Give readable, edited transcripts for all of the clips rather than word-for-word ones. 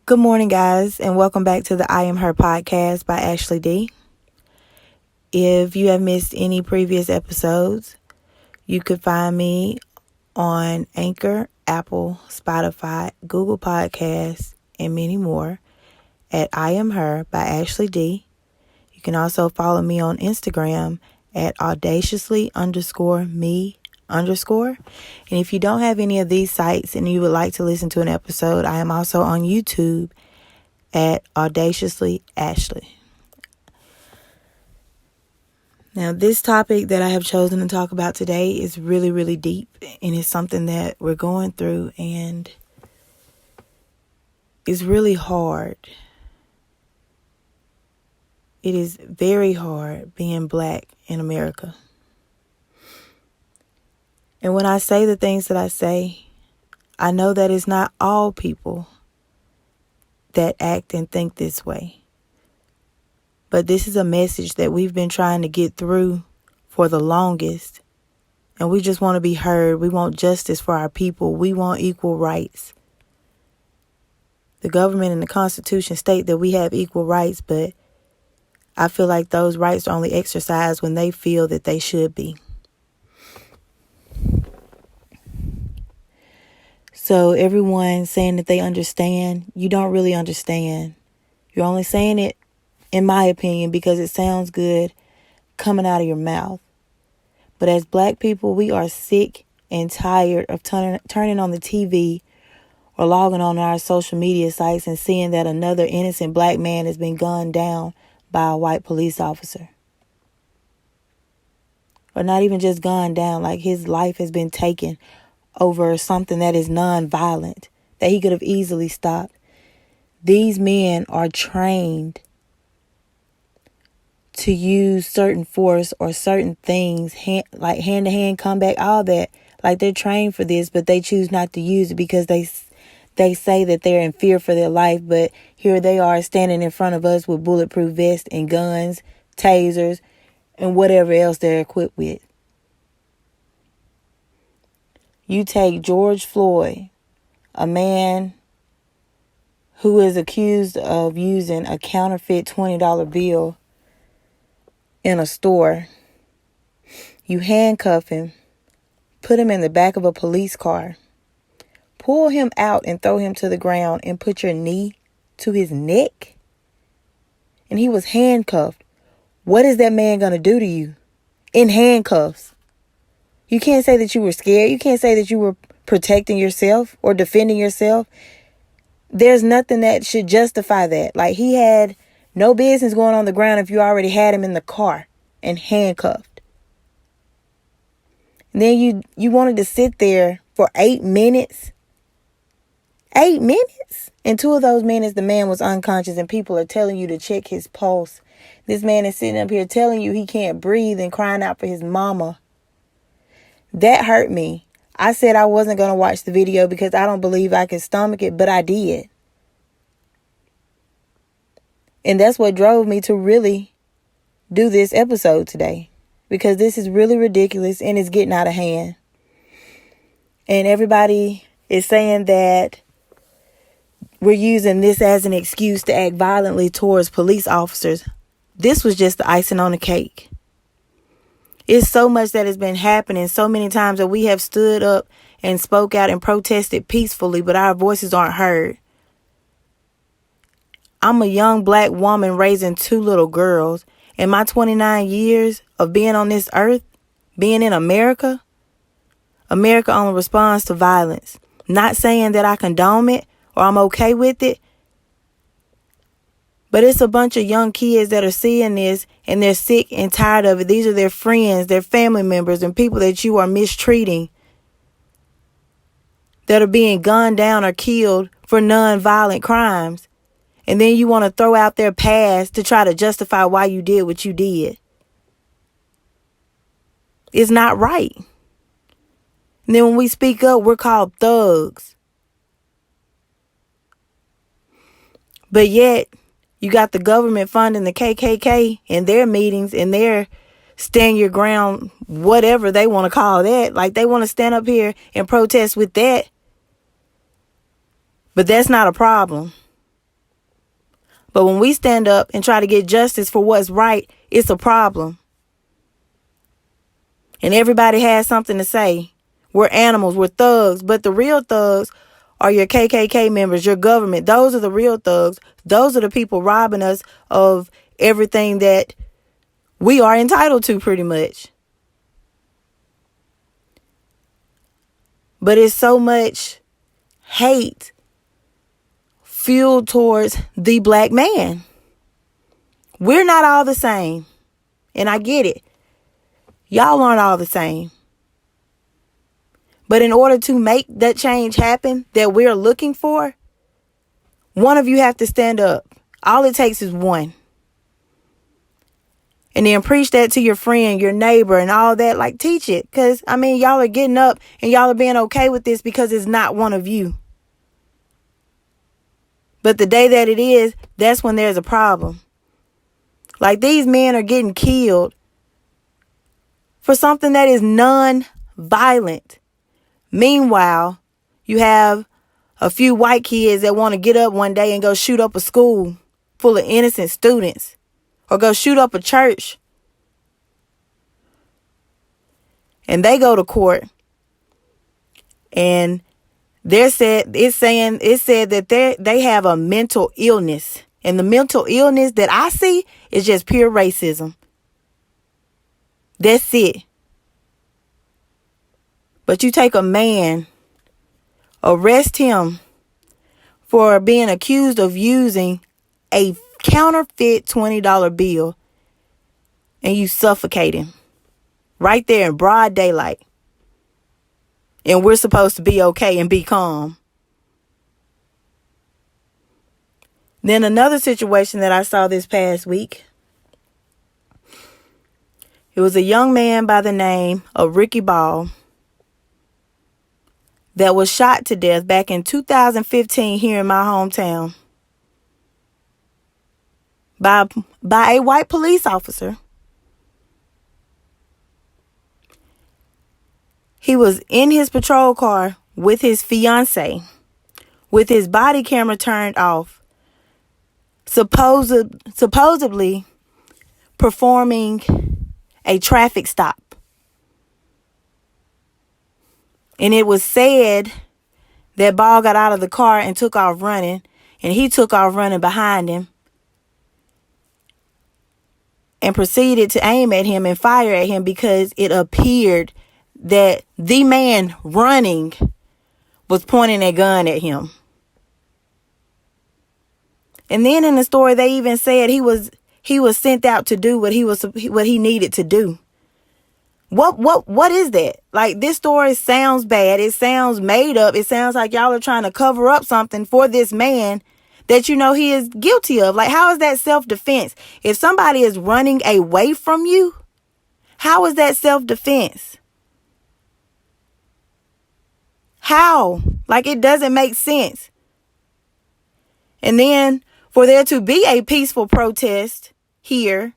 Good morning, guys, and welcome back to the I Am Her podcast by Ashley D. If you have missed any previous episodes, you could find me on Anchor, Apple, Spotify, Google Podcasts, and many more at I Am Her by Ashley D. You can also follow me on Instagram at audaciously_me_. And if you don't have any of these sites and you would like to listen to an episode, I am also on YouTube at Audaciously Ashley. Now, this topic that I have chosen to talk about today is really, really deep, and it's something that we're going through, and it's really hard. It is very hard being Black in America. And when I say the things that I say, I know that it's not all people that act and think this way. But this is a message that we've been trying to get through for the longest. And we just want to be heard. We want justice for our people. We want equal rights. The government and the Constitution state that we have equal rights, but I feel like those rights are only exercised when they feel that they should be. So everyone saying that they understand, you don't really understand. You're only saying it, in my opinion, because it sounds good coming out of your mouth. But as Black people, we are sick and tired of turning on the TV or logging on our social media sites and seeing that another innocent Black man has been gunned down by a white police officer. Or not even just gunned down, like his life has been taken over something that is non-violent, that he could have easily stopped. These men are trained to use certain force or certain things, like hand-to-hand combat, all that. Like they're trained for this, but they choose not to use it because they say that they're in fear for their life. But here they are standing in front of us with bulletproof vests and guns, tasers, and whatever else they're equipped with. You take George Floyd, a man who is accused of using a counterfeit $20 bill in a store. You handcuff him, put him in the back of a police car, pull him out and throw him to the ground and put your knee to his neck. And he was handcuffed. What is that man going to do to you in handcuffs? You can't say that you were scared. You can't say that you were protecting yourself or defending yourself. There's nothing that should justify that. Like, he had no business going on the ground if you already had him in the car and handcuffed. And then you wanted to sit there for 8 minutes. 8 minutes? In 2 of those minutes, the man was unconscious and people are telling you to check his pulse. This man is sitting up here telling you he can't breathe and crying out for his mama. That hurt me. I said I wasn't going to watch the video because I don't believe I can stomach it, but I did. And that's what drove me to really do this episode today, because this is really ridiculous and it's getting out of hand. And everybody is saying that we're using this as an excuse to act violently towards police officers. This was just the icing on the cake. It's so much that has been happening so many times that we have stood up and spoke out and protested peacefully, but our voices aren't heard. I'm a young Black woman raising 2 little girls. In my 29 years of being on this earth, being in America, America only responds to violence. Not saying that I condone it or I'm okay with it, but it's a bunch of young kids that are seeing this and they're sick and tired of it. These are their friends, their family members, and people that you are mistreating that are being gunned down or killed for non-violent crimes. And then you want to throw out their past to try to justify why you did what you did. It's not right. And then when we speak up, we're called thugs. But yet, you got the government funding the KKK in their meetings and their stand your ground, whatever they want to call that. Like, they want to stand up here and protest with that. But that's not a problem. But when we stand up and try to get justice for what's right, it's a problem. And everybody has something to say. We're animals, we're thugs, but the real thugs are your KKK members, your government. Those are the real thugs. Those are the people robbing us of everything that we are entitled to, pretty much. But it's so much hate fueled towards the black man. We're not all the same. And I get it. Y'all aren't all the same. But in order to make that change happen that we're looking for, one of you have to stand up. All it takes is one. And then preach that to your friend, your neighbor, and all that. Like, teach it. Because, y'all are getting up and y'all are being okay with this because it's not one of you. But the day that it is, that's when there's a problem. Like, these men are getting killed for something that is non-violent. Meanwhile, you have a few white kids that want to get up one day and go shoot up a school full of innocent students, or go shoot up a church. And they go to court, and it said that they have a mental illness. And the mental illness that I see is just pure racism. That's it. But you take a man, arrest him for being accused of using a counterfeit $20 bill, and you suffocate him right there in broad daylight. And we're supposed to be okay and be calm. Then another situation that I saw this past week. It was a young man by the name of Ricky Ball that was shot to death back in 2015 here in my hometown by a white police officer. He was in his patrol car with his fiance, with his body camera turned off, supposedly performing a traffic stop. And it was said that Ball got out of the car and took off running, and he took off running behind him and proceeded to aim at him and fire at him because it appeared that the man running was pointing a gun at him. And then in the story, they even said he was sent out to do what he needed to do. What is that? Like, this story sounds bad. It sounds made up. It sounds like y'all are trying to cover up something for this man that you know he is guilty of. Like, how is that self-defense? If somebody is running away from you, how is that self-defense? How? Like, it doesn't make sense. And then for there to be a peaceful protest here,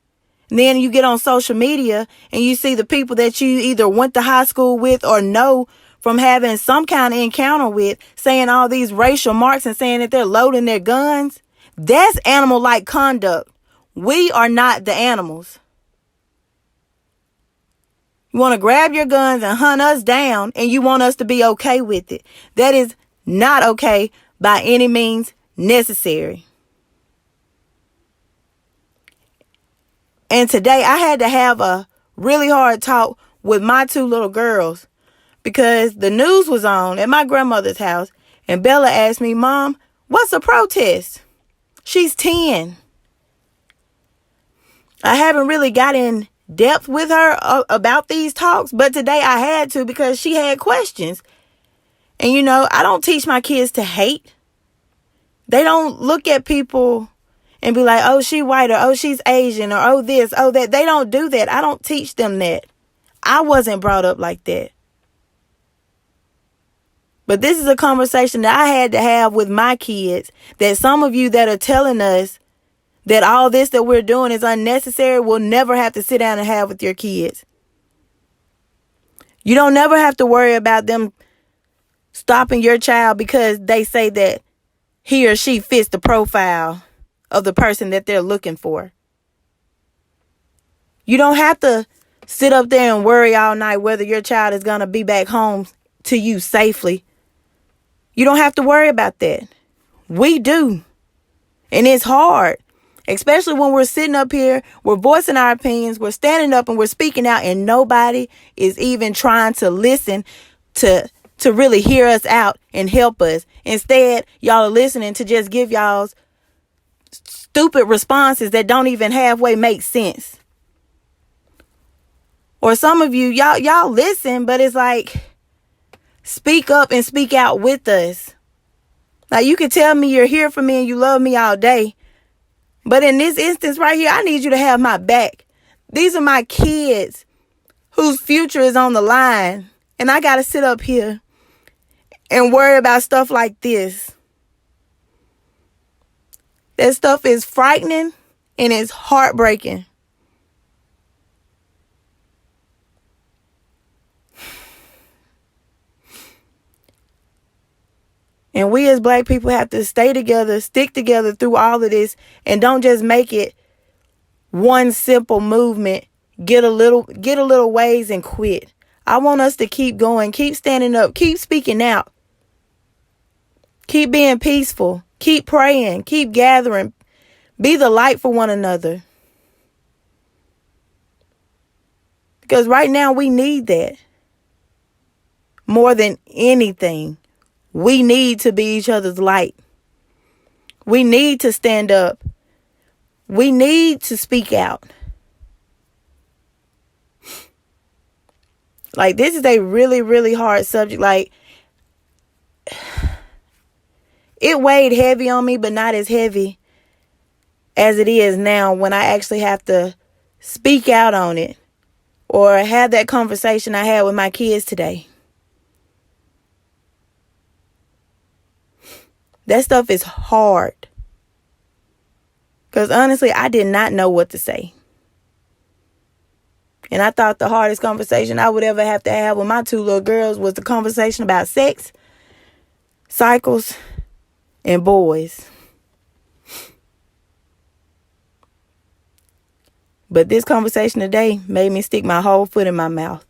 and then you get on social media and you see the people that you either went to high school with or know from having some kind of encounter with saying all these racial marks and saying that they're loading their guns. That's animal-like conduct. We are not the animals. You want to grab your guns and hunt us down, and you want us to be okay with it. That is not okay by any means necessary. And today I had to have a really hard talk with my two little girls because the news was on at my grandmother's house, and Bella asked me, "Mom, what's a protest?" She's 10. I haven't really got in depth with her about these talks, but today I had to because she had questions. And you know, I don't teach my kids to hate. They don't look at people and be like, "Oh, she white," or "Oh, she's Asian," or "Oh, this, oh, that." They don't do that. I don't teach them that. I wasn't brought up like that. But this is a conversation that I had to have with my kids, that some of you that are telling us that all this that we're doing is unnecessary will never have to sit down and have with your kids. You don't never have to worry about them stopping your child because they say that he or she fits the profile of the person that they're looking for. You don't have to sit up there and worry all night whether your child is going to be back home to you safely. You don't have to worry about that. We do. And it's hard, especially when we're sitting up here, we're voicing our opinions, we're standing up and we're speaking out, and nobody is even trying to listen to really hear us out and help us. Instead, y'all are listening to just give y'all's stupid responses that don't even halfway make sense. Or some of you, y'all listen, but it's like, speak up and speak out with us. Like, you can tell me you're here for me and you love me all day. But in this instance right here, I need you to have my back. These are my kids whose future is on the line. And I got to sit up here and worry about stuff like this. That stuff is frightening and it's heartbreaking. And we as Black people have to stay together, stick together through all of this, and don't just make it one simple movement, get a little ways and quit. I want us to keep going, keep standing up, keep speaking out, keep being peaceful, keep praying, keep gathering, be the light for one another. Because right now we need that more than anything. We need to be each other's light. We need to stand up. We need to speak out. Like, this is a really, really hard subject. Like, it weighed heavy on me, but not as heavy as it is now when I actually have to speak out on it or have that conversation I had with my kids today. That stuff is hard. Because honestly, I did not know what to say. And I thought the hardest conversation I would ever have to have with my two little girls was the conversation about sex, cycles, and boys. But this conversation today made me stick my whole foot in my mouth.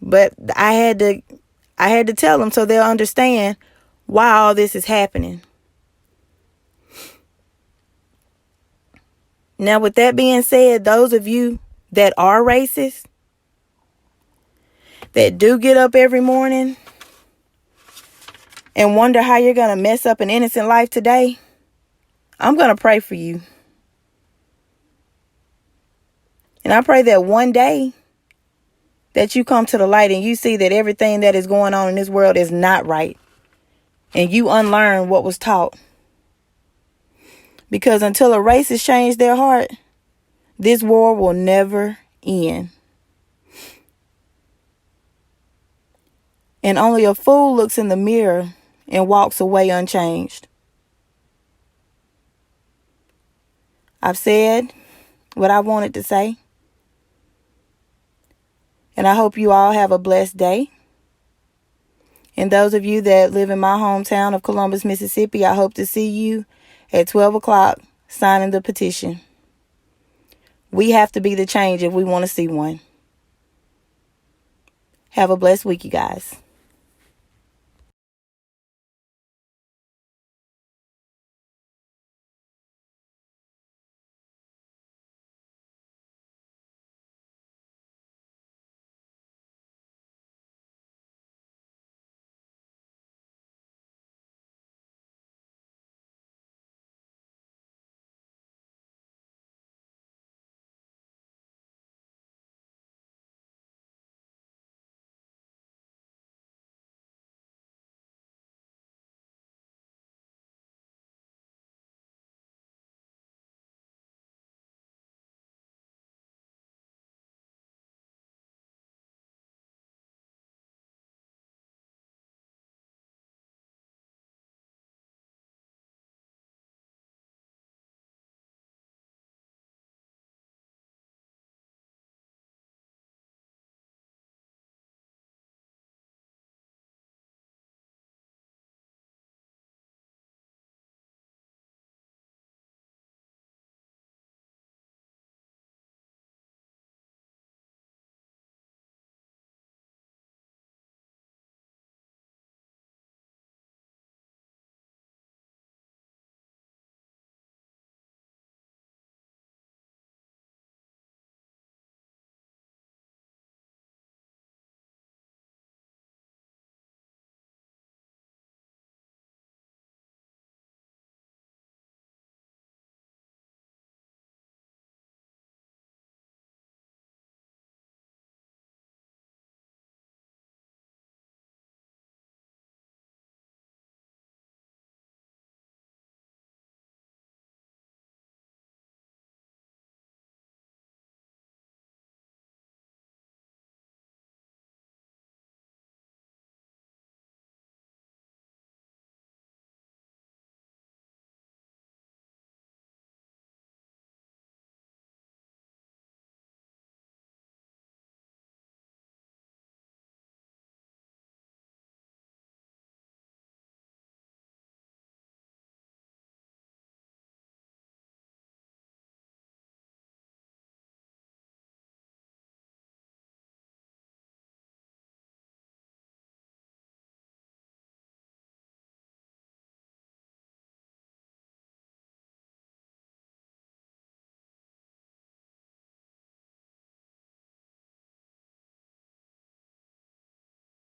But I had to tell them so they'll understand why all this is happening. Now, with that being said, those of you that are racist, that do get up every morning and wonder how you're going to mess up an innocent life today, I'm going to pray for you. And I pray that one day that you come to the light and you see that everything that is going on in this world is not right. And you unlearn what was taught. Because until a racist change their heart, this war will never end. And only a fool looks in the mirror and walks away unchanged. I've said what I wanted to say. And I hope you all have a blessed day. And those of you that live in my hometown of Columbus, Mississippi, I hope to see you at 12 o'clock signing the petition. We have to be the change if we want to see one. Have a blessed week, you guys.